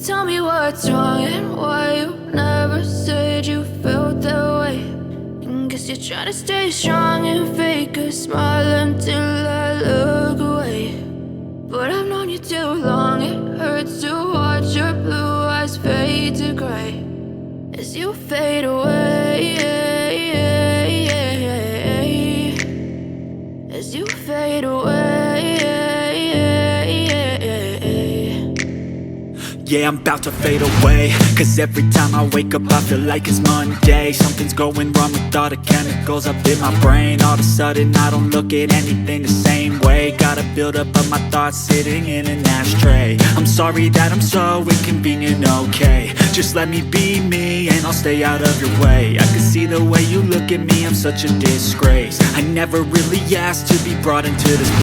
tell me what's wrong and why you never said you felt that way. And guess you're trying to stay strong and fake a smile until I look away. But I've known you too long, it hurts to watch your blue eyes fade to gray as you fade away, as you fade away. Yeah, I'm about to fade away, cause every time I wake up I feel like it's Monday. Something's going wrong with all the chemicals up in my brain. All of a sudden I don't look at anything the same way. Gotta build up of my thoughts sitting in an ashtray. I'm sorry that I'm so inconvenient, okay. Just let me be me and I'll stay out of your way. I can see the way you look at me, I'm such a disgrace. I never really asked to be brought into this